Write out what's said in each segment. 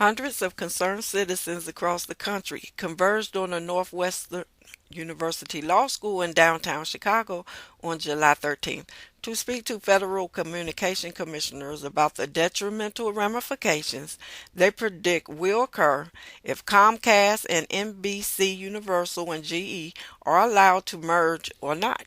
Hundreds of concerned citizens across the country converged on the Northwestern University Law School in downtown Chicago on July 13th to speak to federal communication commissioners about the detrimental ramifications they predict will occur if Comcast and NBC Universal and GE are allowed to merge or not.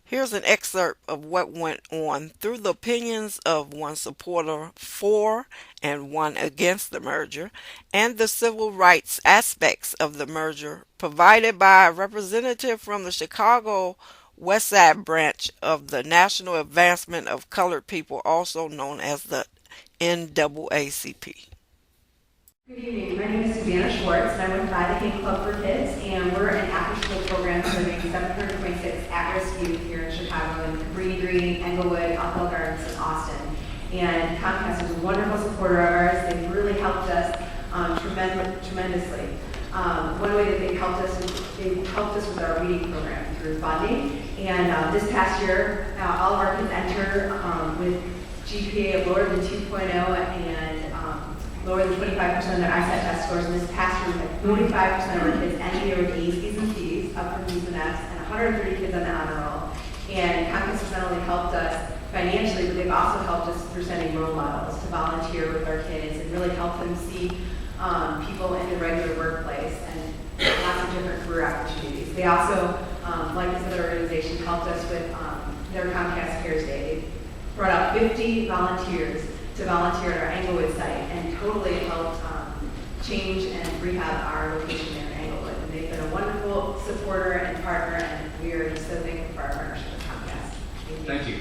Here's an excerpt of what went on through the opinions of one supporter for and one against the merger, and the civil rights aspects of the merger provided by a representative from the Chicago West Side branch of the National Advancement of Colored People, also known as the NAACP. Good evening. My name is Savannah Schwartz, and I'm with By the King Club for Kids, and we're an after-school program serving 726 at-risk youth here in Chicago, in Cabrini Green, Englewood, Uphill Gardens, and Austin. And Comcast is a wonderful supporter of ours. They've really helped us tremendously. One way that they've helped us is they've helped us with our reading program through funding. And this past year, all of our kids enter with GPA of lower than 2.0 and lower than 25% of their ISAT test scores. And this past year, we had 45% of our kids end the year with A's, B's, and C's, up from B's and F's, and 130 kids on the honor roll. And Comcast has not only helped us financially, but they've also helped us through sending role models to volunteer with our kids and really help them see people in the regular workplace and lots of different career opportunities. They also, like this other organization, helped us with their Comcast Cares Day. They brought out 50 volunteers to volunteer at our Englewood site and totally helped change and rehab our location there in Englewood. And they've been a wonderful supporter and partner, and we are just so thankful for our partnership with Comcast. Thank you.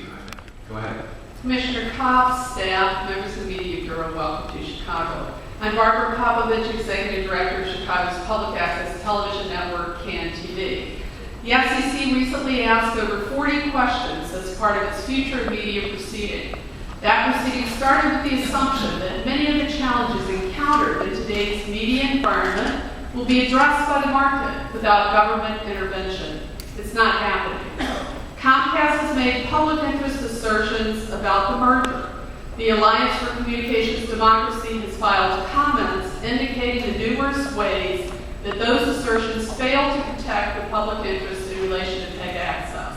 Go ahead. Commissioner Kopp, staff, members of the Media Bureau, welcome to Chicago. I'm Barbara Popovich, Executive Director of Chicago's Public Access Television Network, CAN TV. The FCC recently asked over 40 questions as part of its future media proceeding. That proceeding started with the assumption that many of the challenges encountered in today's media environment will be addressed by the market without government intervention. It's not happening. Comcast has made public interest assertions about the merger. The Alliance for Communications Democracy has filed comments indicating the numerous ways that those assertions fail to protect the public interest in relation to PEG access.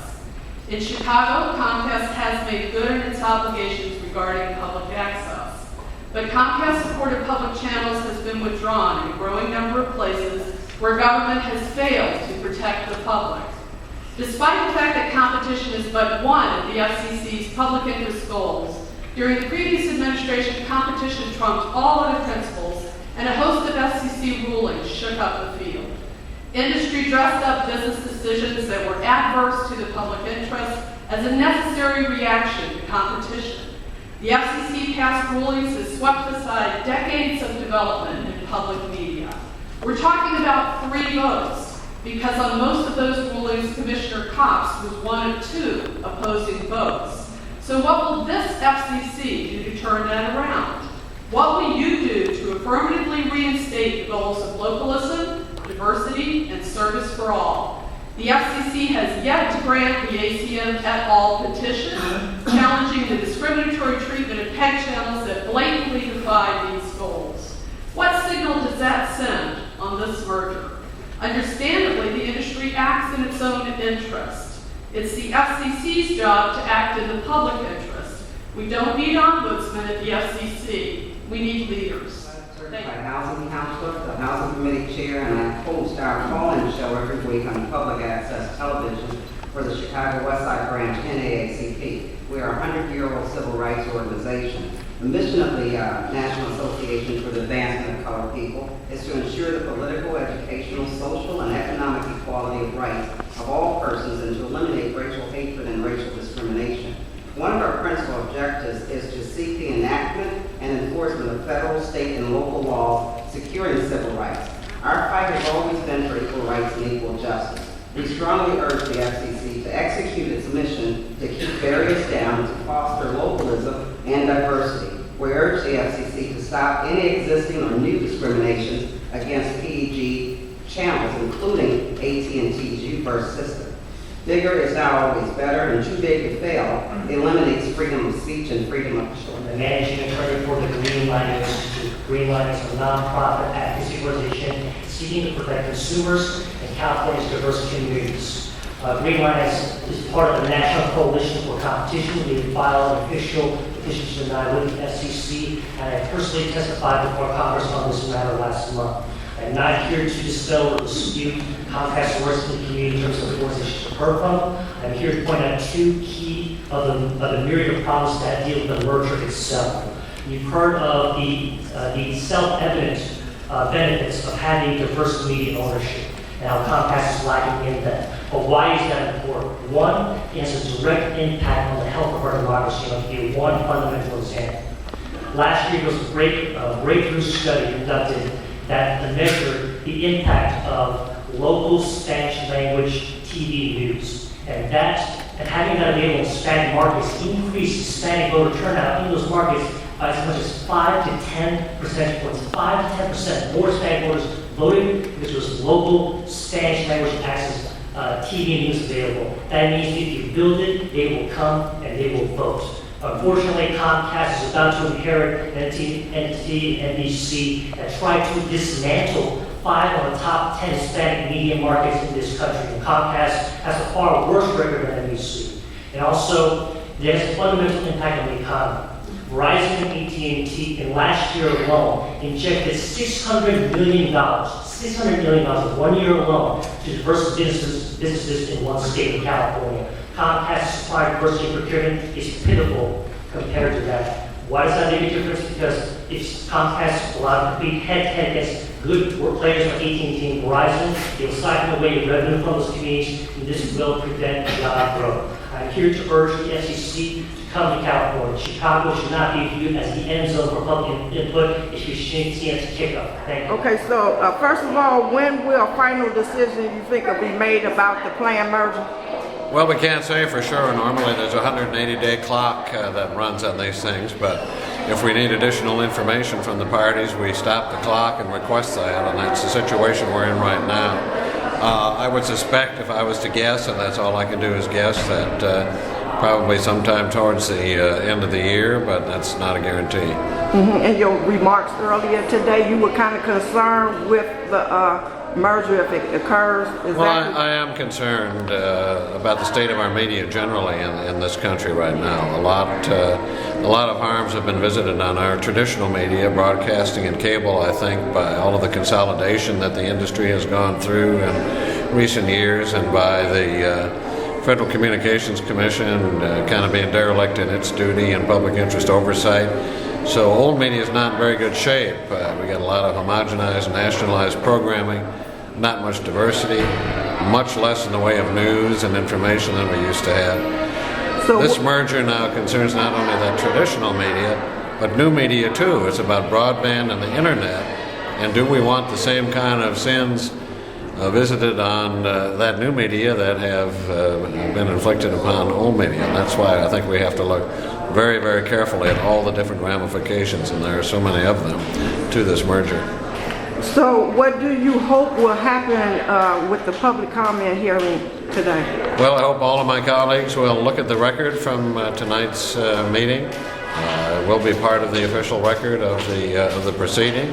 In Chicago, Comcast has made good in its obligations regarding public access. But Comcast-supported public channels has been withdrawn in a growing number of places where government has failed to protect the public. Despite the fact that competition is but one of the FCC's public interest goals, during the previous administration, competition trumped all other principles, and a host of FCC rulings shook up the field. Industry dressed up business decisions that were adverse to the public interest as a necessary reaction to competition. The FCC passed rulings that swept aside decades of development in public media. We're talking about 3 votes, because on most of those rulings, Commissioner Kopp's was one of 2 opposing votes. So what will this FCC do to turn that around? What will you do to affirmatively reinstate the goals of localism, diversity, and service for all? The FCC has yet to grant the ACM et al. Petition challenging the discriminatory treatment of PEG channels that blatantly defy these goals. What signal does that send on this merger? Understandably, the industry acts in its own interest. It's the FCC's job to act in the public interest. We don't need ombudsmen at the FCC. We need leaders. Certified Housing Counselor, the Housing Committee Chair, and I host our call-in show every week on public access television for the Chicago West Side branch NAACP. We are a 100-year-old civil rights organization. The mission of the National Association for the Advancement of Colored People is to ensure the political, educational, social, and economic equality of rights of all persons and to eliminate racial hatred and racial discrimination. One of our principal objectives is to seek the enactment and enforcement of federal, state, and local laws securing civil rights. Our fight has always been for equal rights and equal justice. We strongly urge the FCC to execute its mission to keep barriers down and to foster localism and diversity. We urge the FCC to stop any existing or new discriminations against PEG channels, including AT&T's U-Verse system. Bigger is not always better, and too big to fail eliminates freedom of speech and freedom of choice. The managing attorney for the Green Line Institute. Greenline is a nonprofit advocacy organization seeking to protect consumers and California's diverse communities. Greenline is part of the National Coalition for Competition. We filed an official petition tonight with the FCC, and I personally testified before Congress on this matter last month. I'm not here to dispel or dispute Comcast works in the community in terms of the organizations to heard from. I'm here to point out two key of the myriad of problems that deal with the merger itself. You've heard of the self-evident benefits of having diverse media ownership and how Comcast is lacking in that. But why is that important? One, it has a direct impact on the health of our democracy. I'll give you one fundamental example. Last year, there was a breakthrough study conducted that measured the impact of local Spanish language TV news. And having that available in Hispanic markets increased Hispanic voter turnout in those markets by as much as 5 to 10 percentage points. 5 to 10% more Hispanic voters voted because there was local Spanish language access TV news available. That means if you build it, they will come and they will vote. Unfortunately, Comcast is about to inherit an entity, NBC, that tried to dismantle 5 of the top 10 Hispanic media markets in this country. And Comcast has a far worse record than NBC. And also, there's a fundamental impact on the economy. Verizon and AT&T in last year alone injected $600 million in 1 year alone to diverse businesses in one state in California. Comcast's supply diversity procurement is pitiful compared to that. Why does that make a difference? Because if Comcast is allowed to compete head-to-head against good players like AT&T and Verizon, it will siphon away revenue from those communities, and this will prevent job growth. I'm here to urge the FCC to come to California. Chicago should not be viewed as the end zone for public input. It should be seen as a kickoff. Thank you. Okay, so first of all, when will a final decision you think will be made about the planned merger? Well, we can't say for sure. Normally there's a 180-day clock that runs on these things, but if we need additional information from the parties, we stop the clock and request that, and that's the situation we're in right now. I would suspect, if I was to guess, and that's all I can do is guess, that probably sometime towards the end of the year, but that's not a guarantee. Mm-hmm. In your remarks earlier today, you were kind of concerned with the merger if it occurs. I am concerned about the state of our media generally in this country right now. A lot of harms have been visited on our traditional media, broadcasting and cable, I think, by all of the consolidation that the industry has gone through in recent years, and by the Federal Communications Commission kind of being derelict in its duty and public interest oversight. So old media is not in very good shape. We got a lot of homogenized, nationalized programming, not much diversity, much less in the way of news and information than we used to have. So this merger now concerns not only that traditional media, but new media too. It's about broadband and the internet. And do we want the same kind of sins visited on that new media that have been inflicted upon old media? And that's why I think we have to look very, very carefully at all the different ramifications, and there are so many of them, to this merger. So what do you hope will happen with the public comment hearing today? Well, I hope all of my colleagues will look at the record from tonight's meeting. It will be part of the official record of the proceeding,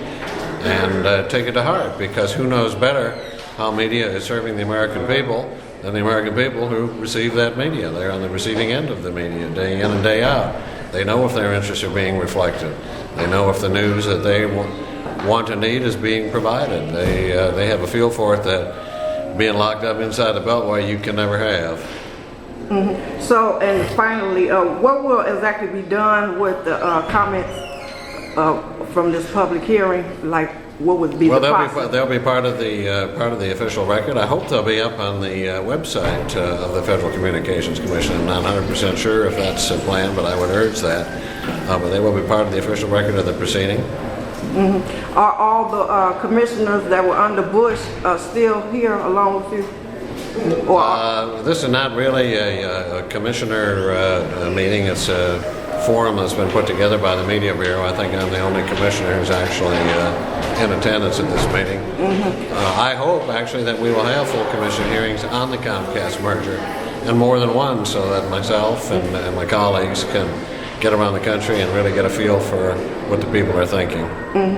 and take it to heart, because who knows better how media is serving the American people than the American people who receive that media. They're on the receiving end of the media day in and day out. They know if their interests are being reflected. They know if the news that they want and need is being provided. They have a feel for it that being locked up inside the Beltway you can never have. Mm-hmm. So, and finally, what will exactly be done with the comments from this public hearing? Like, what would be the process? They'll be part of the official record. I hope they'll be up on the website of the Federal Communications Commission. I'm not 100% sure if that's a plan, but I would urge that. But they will be part of the official record of the proceeding. Mm-hmm. Are all the commissioners that were under Bush still here along with you? This is not really a commissioner meeting. It's a forum that's been put together by the Media Bureau. I think I'm the only commissioner who's actually in attendance at this meeting. Mm-hmm. I hope actually that we will have full commission hearings on the Comcast merger, and more than one, so that myself and my colleagues can get around the country and really get a feel for what the people are thinking. Mm-hmm.